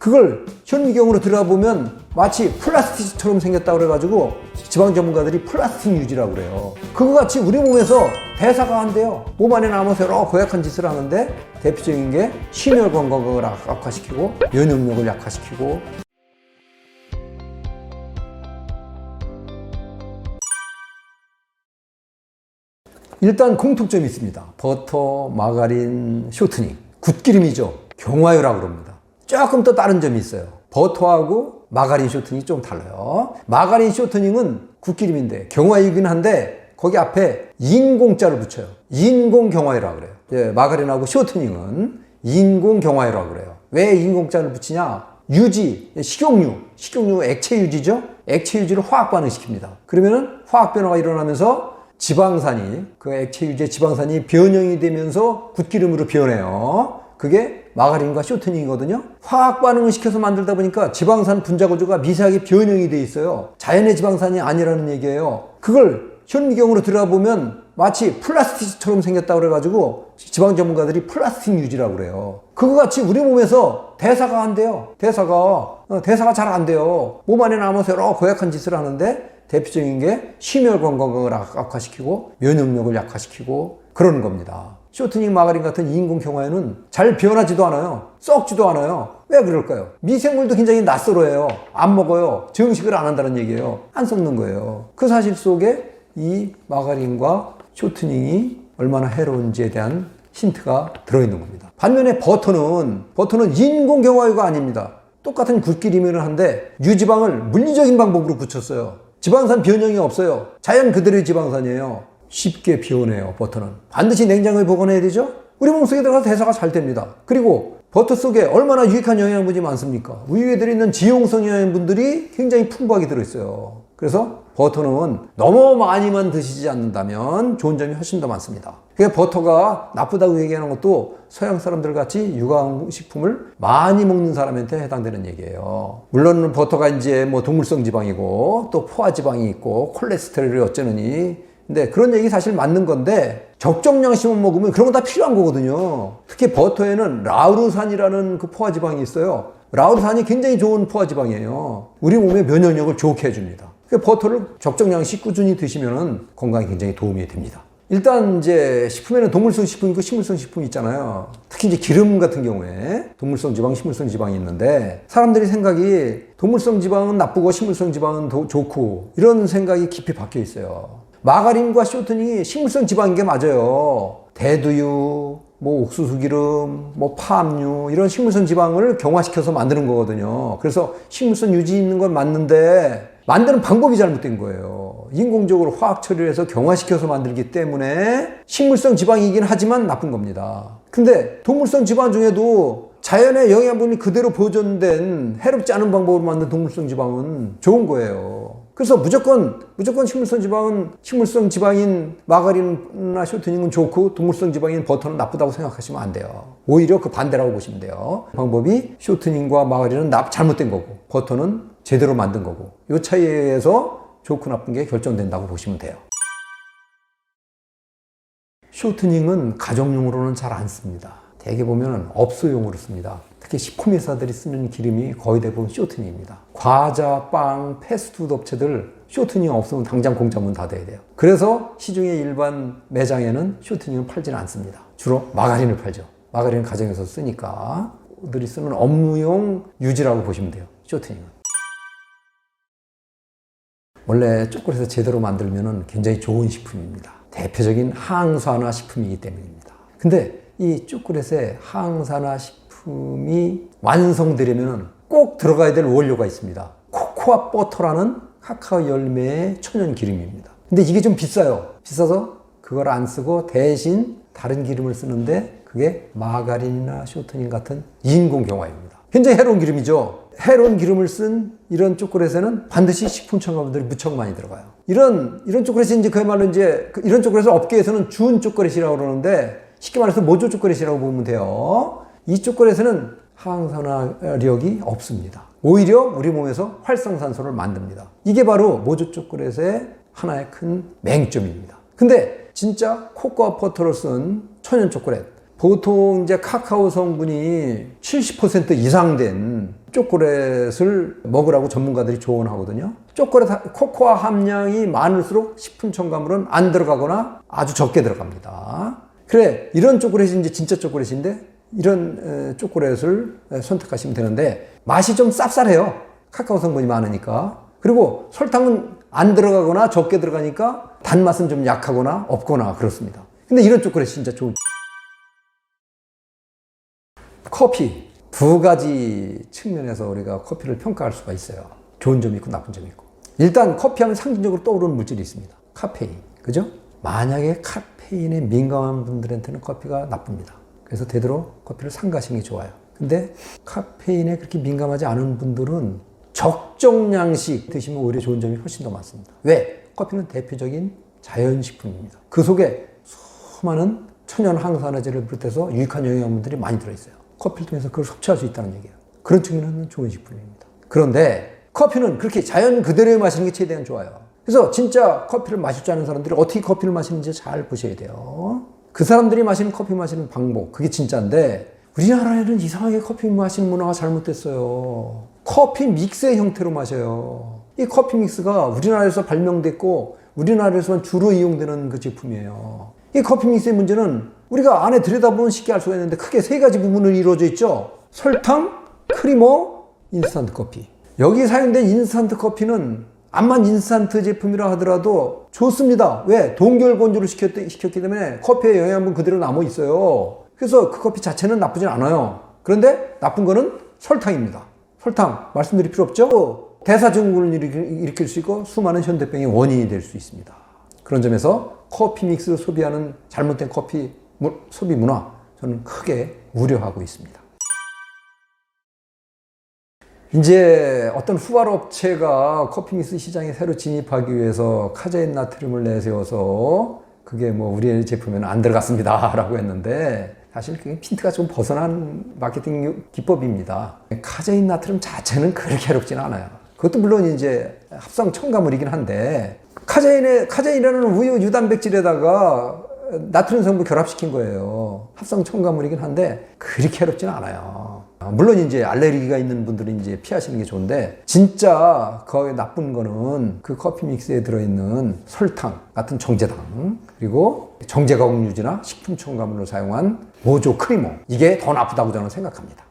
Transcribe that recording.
그걸 현미경으로 들여다보면 마치 플라스틱처럼 생겼다고 그래가지고 지방 전문가들이 플라스틱 유지라고 그래요. 그거 같이 우리 몸에서 대사가 안 돼요. 몸 안에 남아서 여러 고약한 짓을 하는데 대표적인 게 심혈 건강을 악화시키고 면역력을 약화시키고 일단 공통점이 있습니다. 버터, 마가린, 쇼트닝. 굿기름이죠. 경화유라고 그럽니다. 조금 더 다른 점이 있어요. 버터하고 마가린 쇼트닝이 좀 달라요. 마가린 쇼트닝은 굿기름인데 경화유이긴 한데 거기 앞에 인공자를 붙여요. 인공 경화유라고 그래요. 예, 마가린하고 쇼트닝은 인공 경화유라고 그래요. 왜 인공자를 붙이냐? 유지, 식용유 액체 유지죠? 액체 유지를 화학 반응시킵니다. 그러면은 화학 변화가 일어나면서 지방산이, 그 액체 유지의 지방산이 변형이 되면서 굿기름으로 변해요. 그게 마가린과 쇼트닝이거든요. 화학 반응을 시켜서 만들다 보니까 지방산 분자 구조가 미세하게 변형이 돼 있어요. 자연의 지방산이 아니라는 얘기예요. 그걸 현미경으로 들여다보면 마치 플라스틱처럼 생겼다고 그래가지고 지방 전문가들이 플라스틱 유지라고 그래요. 그거 같이 우리 몸에서 대사가 안 돼요. 대사가 잘 안 돼요. 몸 안에 남아서 여러 고약한 짓을 하는데 대표적인 게 심혈 건강을 악화시키고 면역력을 약화시키고 그러는 겁니다. 쇼트닝 마가린 같은 인공 경화유는 잘 변하지도 않아요. 썩지도 않아요. 왜 그럴까요? 미생물도 굉장히 낯설어요. 안 먹어요. 정식을 안 한다는 얘기예요. 안 썩는 거예요. 그 사실 속에 이 마가린과 쇼트닝이 얼마나 해로운지에 대한 힌트가 들어있는 겁니다. 반면에 버터는 인공 경화유가 아닙니다. 똑같은 굿기름이긴 한데 유지방을 물리적인 방법으로 붙였어요. 지방산 변형이 없어요. 자연 그대로의 지방산이에요. 쉽게 변해요. 버터는 반드시 냉장고에 보관해야 되죠. 우리 몸속에 들어가서 대사가 잘 됩니다. 그리고 버터 속에 얼마나 유익한 영양분이 많습니까? 우유에 들어있는 지용성 영양분들이 굉장히 풍부하게 들어있어요. 그래서 버터는 너무 많이만 드시지 않는다면 좋은 점이 훨씬 더 많습니다. 그러니까 버터가 나쁘다고 얘기하는 것도 서양 사람들 같이 유황식품을 많이 먹는 사람한테 해당되는 얘기예요. 물론 버터가 이제 뭐 동물성 지방이고 또 포화 지방이 있고 콜레스테롤이 어쩌느니, 근데 그런 얘기 사실 맞는 건데 적정량씩만 먹으면 그런 건 다 필요한 거거든요. 특히 버터에는 라우르산이라는 그 포화 지방이 있어요. 라우르산이 굉장히 좋은 포화 지방이에요. 우리 몸의 면역력을 좋게 해줍니다. 버터를 적정량씩 꾸준히 드시면 건강에 굉장히 도움이 됩니다. 일단 이제 식품에는 동물성 식품이 있고 식물성 식품이 있잖아요. 특히 이제 기름 같은 경우에 동물성 지방, 식물성 지방이 있는데 사람들이 생각이 동물성 지방은 나쁘고 식물성 지방은 좋고 이런 생각이 깊이 박혀 있어요. 마가린과 쇼트닝이 식물성 지방인 게 맞아요. 대두유, 뭐 옥수수 기름, 뭐 파업류 이런 식물성 지방을 경화시켜서 만드는 거거든요. 그래서 식물성 유지 있는 건 맞는데 만드는 방법이 잘못된 거예요. 인공적으로 화학 처리를 해서 경화시켜서 만들기 때문에 식물성 지방이긴 하지만 나쁜 겁니다. 근데 동물성 지방 중에도 자연의 영양분이 그대로 보존된 해롭지 않은 방법으로 만든 동물성 지방은 좋은 거예요. 그래서 무조건 식물성 지방인 마가린이나 쇼트닝은 좋고 동물성 지방인 버터는 나쁘다고 생각하시면 안 돼요. 오히려 그 반대라고 보시면 돼요. 방법이 쇼트닝과 마가린은 잘못된 거고 버터는 제대로 만든 거고 이 차이에서 좋고 나쁜 게 결정된다고 보시면 돼요. 쇼트닝은 가정용으로는 잘 안 씁니다. 대개 보면 업소용으로 씁니다. 특히 식품회사들이 쓰는 기름이 거의 대부분 쇼트닝입니다. 과자, 빵, 패스트푸드 업체들 쇼트닝 없으면 당장 공짜문 닫아야 돼요. 그래서 시중의 일반 매장에는 쇼트닝을 팔지는 않습니다. 주로 마가린을 팔죠. 마가린은 가정에서 쓰니까 들이 쓰는 업무용 유지라고 보시면 돼요. 쇼트닝은. 원래 초콜릿을 제대로 만들면 굉장히 좋은 식품입니다. 대표적인 항산화 식품이기 때문입니다. 근데 이 초콜릿에 항산화 식품이 완성되려면 꼭 들어가야 될 원료가 있습니다. 코코아 버터라는 카카오 열매의 천연 기름입니다. 근데 이게 좀 비싸요. 비싸서 그걸 안 쓰고 대신 다른 기름을 쓰는데 그게 마가린이나 쇼트닝 같은 인공 경화입니다. 굉장히 해로운 기름이죠. 해로운 기름을 쓴 이런 초콜릿에는 반드시 식품 첨가물들이 무척 많이 들어가요. 이런 초콜릿이 이제 그야말로 이런 초콜릿을 업계에서는 준 초콜릿이라고 그러는데 쉽게 말해서 모조 초콜릿이라고 보면 돼요. 이 초콜릿에는 항산화력이 없습니다. 오히려 우리 몸에서 활성산소를 만듭니다. 이게 바로 모조 초콜릿의 하나의 큰 맹점입니다. 근데 진짜 코코아 버터를 쓴 천연 초콜릿, 보통 이제 카카오 성분이 70% 이상 된 초콜릿을 먹으라고 전문가들이 조언하거든요. 초콜릿 코코아 함량이 많을수록 식품 첨가물은 안 들어가거나 아주 적게 들어갑니다. 그래, 이런 초콜릿이 이제 진짜 초콜릿인데 이런 초콜릿을 선택하시면 되는데 맛이 좀 쌉쌀해요. 카카오 성분이 많으니까. 그리고 설탕은 안 들어가거나 적게 들어가니까 단맛은 좀 약하거나 없거나 그렇습니다. 근데 이런 초콜릿이 진짜 좋은. 커피. 두 가지 측면에서 우리가 커피를 평가할 수가 있어요. 좋은 점이 있고 나쁜 점이 있고. 일단 커피하면 상징적으로 떠오르는 물질이 있습니다. 카페인. 그죠? 만약에 카페인에 민감한 분들한테는 커피가 나쁩니다. 그래서 되도록 커피를 삼가시는 게 좋아요. 근데 카페인에 그렇게 민감하지 않은 분들은 적정량씩 드시면 오히려 좋은 점이 훨씬 더 많습니다. 왜? 커피는 대표적인 자연식품입니다. 그 속에 수많은 천연 항산화제를 비롯해서 유익한 영양분들이 많이 들어있어요. 커피를 통해서 그걸 섭취할 수 있다는 얘기예요. 그런 측면에는 좋은 식품입니다. 그런데 커피는 그렇게 자연 그대로 마시는 게 최대한 좋아요. 그래서 진짜 커피를 마실 줄 아는 사람들이 어떻게 커피를 마시는지 잘 보셔야 돼요. 그 사람들이 마시는 커피 마시는 방법, 그게 진짜인데 우리나라에는 이상하게 커피 마시는 문화가 잘못됐어요. 커피 믹스의 형태로 마셔요. 이 커피 믹스가 우리나라에서 발명됐고 우리나라에서만 주로 이용되는 그 제품이에요. 이 커피 믹스의 문제는 우리가 안에 들여다보면 쉽게 알 수가 있는데 크게 세 가지 부분으로 이루어져 있죠. 설탕, 크리머, 인스턴트 커피. 여기 사용된 인스턴트 커피는 암만 인스턴트 제품이라 하더라도 좋습니다. 왜? 동결 건조를 시켰기 때문에 커피의 영양분 그대로 남아 있어요. 그래서 그 커피 자체는 나쁘진 않아요. 그런데 나쁜 거는 설탕입니다. 설탕 말씀드릴 필요 없죠. 대사증후군을 일으킬 수 있고 수많은 현대병의 원인이 될 수 있습니다. 그런 점에서 커피 믹스를 소비하는 잘못된 커피 소비 문화 저는 크게 우려하고 있습니다. 이제 어떤 후발 업체가 커피 믹스 시장에 새로 진입하기 위해서 카제인 나트륨을 내세워서 그게 뭐 우리의 제품에는 안 들어갔습니다 라고 했는데 사실 그게 핀트가 좀 벗어난 마케팅 기법입니다. 카제인 나트륨 자체는 그렇게 해롭진 않아요. 그것도 물론 이제 합성 첨가물이긴 한데 카제인이라는 우유 유단백질에다가 나트륨 성분 결합시킨 거예요. 합성 첨가물이긴 한데 그렇게 해롭지는 않아요. 물론 이제 알레르기가 있는 분들은 이제 피하시는 게 좋은데 진짜 거의 나쁜 거는 그 커피 믹스에 들어있는 설탕 같은 정제당 그리고 정제가공유지나 식품 첨가물로 사용한 모조 크리머 이게 더 나쁘다고 저는 생각합니다.